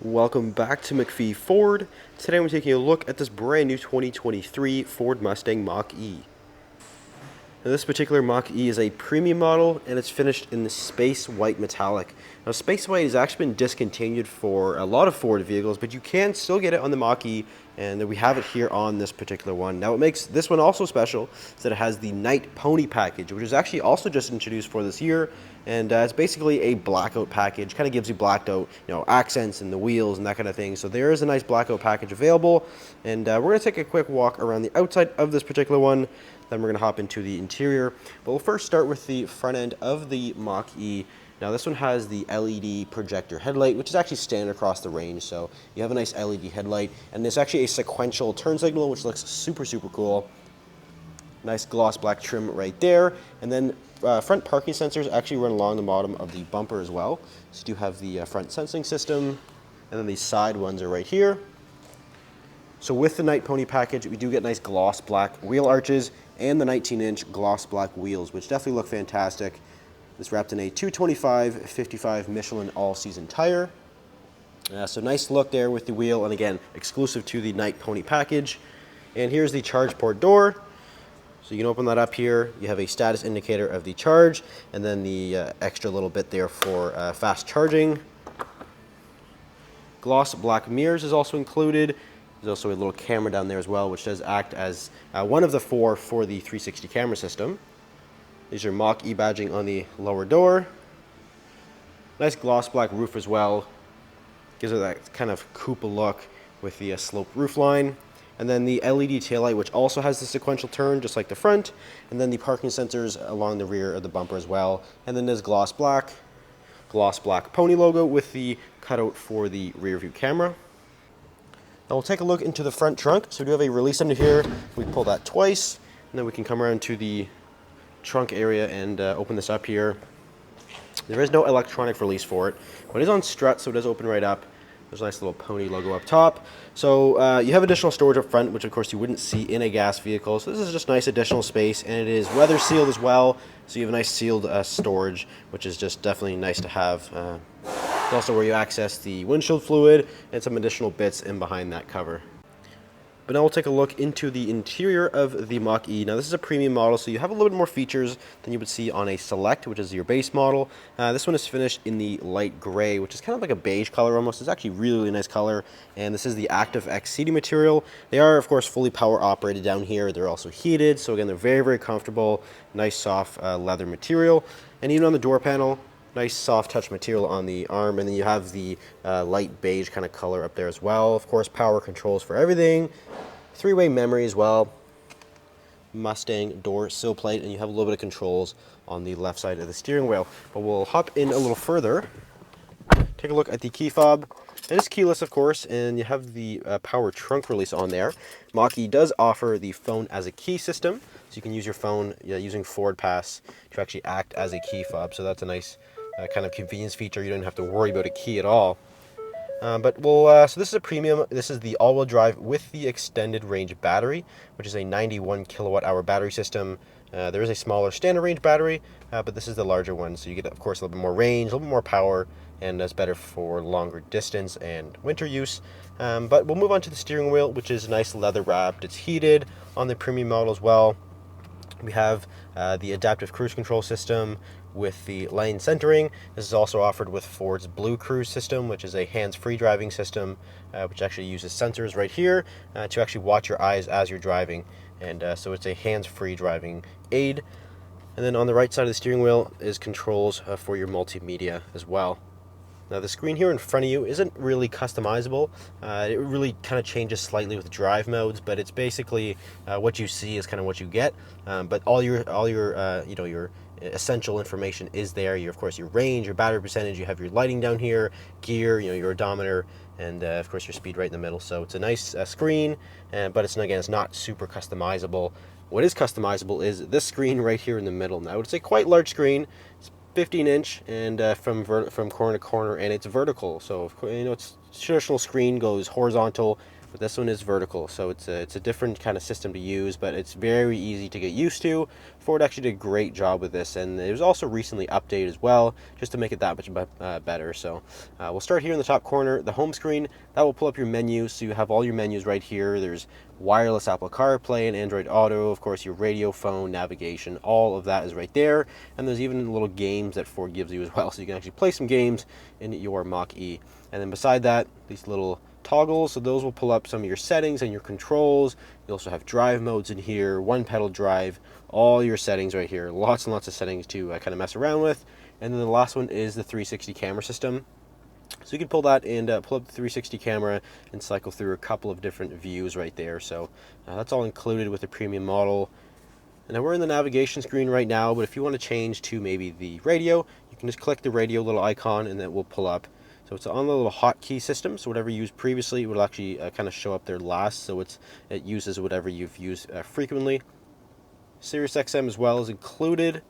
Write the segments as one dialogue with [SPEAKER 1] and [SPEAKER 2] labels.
[SPEAKER 1] Welcome back to McPhee Ford. Today we're taking a look at this brand new 2023 Ford Mustang Mach-E. Now this particular Mach-E is a premium model and it's finished in the Space White Metallic. Now Space White has actually been discontinued for a lot of Ford vehicles, but you can still get it on the Mach-E, and we have it here on this particular one. Now what makes this one also special is that it has the Night Pony package, which is actually also just introduced for this year, and it's basically a blackout package. Kind of gives you blacked out, accents and the wheels and that kind of thing. So there is a nice blackout package available, and we're going to take a quick walk around the outside of this particular one. Then we're going to hop into the interior. But we'll first start with the front end of the Mach-E. Now this one has the LED projector headlight, which is actually standard across the range. So you have a nice LED headlight, and there's actually a sequential turn signal, which looks super, super cool. Nice gloss black trim right there. And then front parking sensors actually run along the bottom of the bumper as well. So you do have the front sensing system, and then the side ones are right here. So with the Night Pony package, we do get nice gloss black wheel arches and the 19-inch gloss black wheels, which definitely look fantastic. This wrapped in a 225/55 Michelin all-season tire. So nice look there with the wheel, and again, exclusive to the Night Pony package. And here's the charge port door. So you can open that up here. You have a status indicator of the charge, and then the extra little bit there for fast charging. Gloss black mirrors is also included. There's also a little camera down there as well, which does act as one of the four for the 360 camera system. There's your Mach-E badging on the lower door. Nice gloss black roof as well. Gives it that kind of coupe look with the sloped roof line. And then the LED taillight, which also has the sequential turn, just like the front. And then the parking sensors along the rear of the bumper as well. And then there's gloss black pony logo with the cutout for the rear view camera. Now we'll take a look into the front trunk. So we do have a release under here. We pull that twice, and then we can come around to the trunk area and open this up here. There is no electronic release for it, but it is on strut, so it does open right up. There's a nice little pony logo up top. So you have additional storage up front, which of course you wouldn't see in a gas vehicle. So this is just nice additional space, and it is weather sealed as well. So you have a nice sealed storage, which is just definitely nice to have. Also where you access the windshield fluid and some additional bits in behind that cover. But now we'll take a look into the interior of the Mach-E. Now this is a premium model, so you have a little bit more features than you would see on a Select, which is your base model. This one is finished in the light gray, which is kind of like a beige color almost. It's actually really, really nice color. And this is the Active X seating material. They are, of course, fully power operated down here. They're also heated, so again, they're very, very comfortable. Nice soft leather material. And even on the door panel, nice soft touch material on the arm, and then you have the light beige kind of color up there as well. Of course, power controls for everything. Three-way memory as well. Mustang door sill plate, and you have a little bit of controls on the left side of the steering wheel. But we'll hop in a little further. Take a look at the key fob. It is keyless, of course, and you have the power trunk release on there. Mach-E does offer the phone as a key system, so you can use your phone using FordPass to actually act as a key fob. So that's a nice kind of convenience feature. You don't have to worry about a key at all. So this is a premium. This is the all-wheel drive with the extended range battery, which is a 91 kilowatt hour battery system. There is a smaller standard range battery, but this is the larger one. So you get, of course, a little bit more range, a little bit more power, and that's better for longer distance and winter use. But we'll move on to the steering wheel, which is nice leather wrapped. It's heated on the premium model as well. We have the adaptive cruise control system with the lane centering. This is also offered with Ford's Blue Cruise system, which is a hands-free driving system, which actually uses sensors right here to actually watch your eyes as you're driving. And so it's a hands-free driving aid. And then on the right side of the steering wheel is controls for your multimedia as well. Now the screen here in front of you isn't really customizable. It really kind of changes slightly with drive modes, but it's basically what you see is kind of what you get. But all your your essential information is there. Of course, your range, your battery percentage. You have your lighting down here, gear, your odometer, and of course your speed right in the middle. So it's a nice screen, but it's not super customizable. What is customizable is this screen right here in the middle. Now it's a quite large screen. It's 15-inch and from corner to corner, and it's vertical. So its traditional screen goes horizontal but this one is vertical, so it's a different kind of system to use, but it's very easy to get used to. Ford actually did a great job with this, and it was also recently updated as well, just to make it that much better. So we'll start here in the top corner, the home screen. That will pull up your menus, so you have all your menus right here. There's wireless Apple CarPlay and Android Auto, of course your radio, phone, navigation, all of that is right there. And there's even little games that Ford gives you as well, so you can actually play some games in your Mach-E. And then beside that, these little toggles, so those will pull up some of your settings and your controls. You also have drive modes in here, one pedal drive, all your settings right here. Lots and lots of settings to kind of mess around with. And then the last one is the 360 camera system. So you can pull that and pull up the 360 camera and cycle through a couple of different views right there. So that's all included with the premium model. And then we're in the navigation screen right now, but if you want to change to maybe the radio, you can just click the radio little icon and it will pull up. So it's on the little hotkey system, so whatever you used previously will actually kind of show up there last, so it uses whatever you've used frequently. Sirius XM as well is included.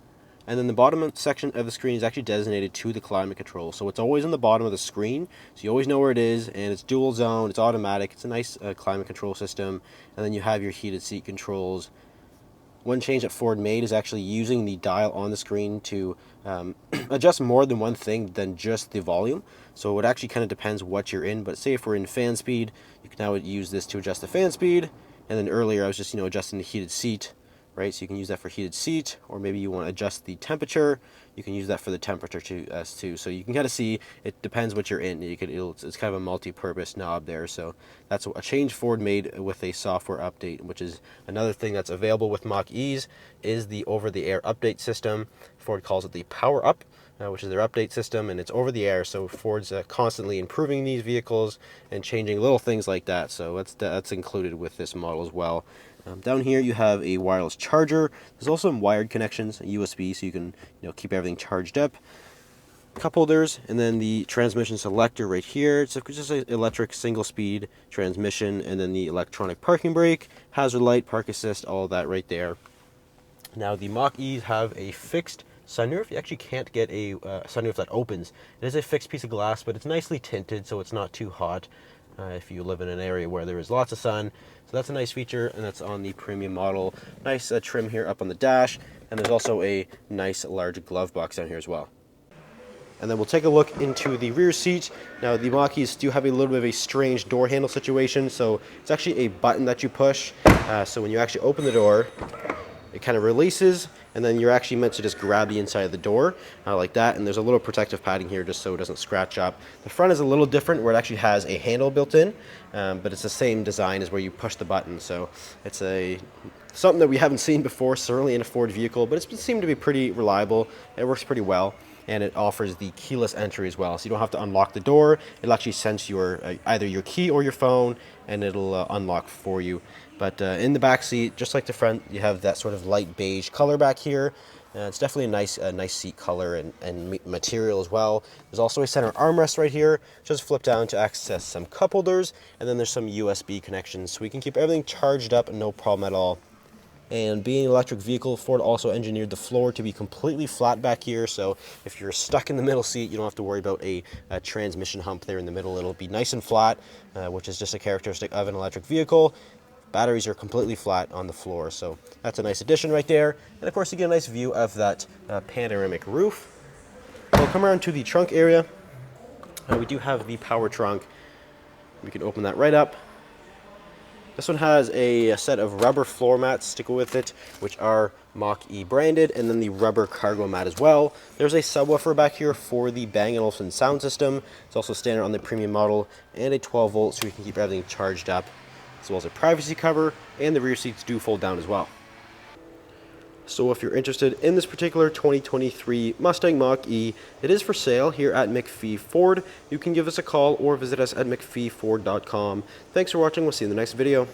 [SPEAKER 1] And then the bottom section of the screen is actually designated to the climate control. So it's always on the bottom of the screen, so you always know where it is, and it's dual zone, it's automatic, it's a nice climate control system. And then you have your heated seat controls. One change that Ford made is actually using the dial on the screen to adjust more than one thing than just the volume. So it actually kind of depends what you're in, but say if we're in fan speed, you can now use this to adjust the fan speed. And then earlier I was just adjusting the heated seat, right? So you can use that for heated seat, or maybe you want to adjust the temperature. You can use that for the temperature too. So you can kind of see it depends what you're in. It's kind of a multi-purpose knob there. So that's a change Ford made with a software update, which is another thing that's available with Mach-E's is the over-the-air update system. Ford calls it the Power Up, which is their update system, and it's over the air. So Ford's constantly improving these vehicles and changing little things like that. So that's included with this model as well. Down here you have a wireless charger. There's also some wired connections, USB, so you can keep everything charged up. Cup holders, and then the transmission selector right here. It's just an electric single-speed transmission, and then the electronic parking brake, hazard light, park assist, all of that right there. Now the Mach-E's have a fixed sunroof. You actually can't get a sunroof that opens. It is a fixed piece of glass, but it's nicely tinted, so it's not too hot if you live in an area where there is lots of sun. So that's a nice feature, and that's on the premium model. Nice trim here up on the dash, and there's also a nice large glove box down here as well. And then we'll take a look into the rear seat. Now the Mach-E's do have a little bit of a strange door handle situation, so it's actually a button that you push. So when you actually open the door, it kind of releases, and then you're actually meant to just grab the inside of the door like that, and there's a little protective padding here just so it doesn't scratch up. The front is a little different where it actually has a handle built in, but it's the same design as where you push the button, so it's something that we haven't seen before, certainly in a Ford vehicle, but it's seemed to be pretty reliable. It works pretty well, and it offers the keyless entry as well, so you don't have to unlock the door. It'll actually sense your either your key or your phone, and it'll unlock for you. But in the back seat, just like the front, you have that sort of light beige color back here. It's definitely a nice seat color and material as well. There's also a center armrest right here. Just flip down to access some cup holders, and then there's some USB connections, so we can keep everything charged up, no problem at all. And being an electric vehicle, Ford also engineered the floor to be completely flat back here, so if you're stuck in the middle seat, you don't have to worry about a transmission hump there in the middle. It'll be nice and flat, which is just a characteristic of an electric vehicle. Batteries are completely flat on the floor, so that's a nice addition right there. And of course you get a nice view of that panoramic roof. We'll come around to the trunk area. We do have the power trunk. We can open that right up. This one has a set of rubber floor mats to go with it, which are Mach-E branded, and then the rubber cargo mat as well. There's a subwoofer back here for the Bang & Olufsen sound system. It's also standard on the premium model, and a 12 volt so you can keep everything charged up, as well as a privacy cover, and the rear seats do fold down as well. So if you're interested in this particular 2023 Mustang Mach-E, it is for sale here at McPhee Ford. You can give us a call or visit us at mcpheeford.com. Thanks for watching. We'll see you in the next video.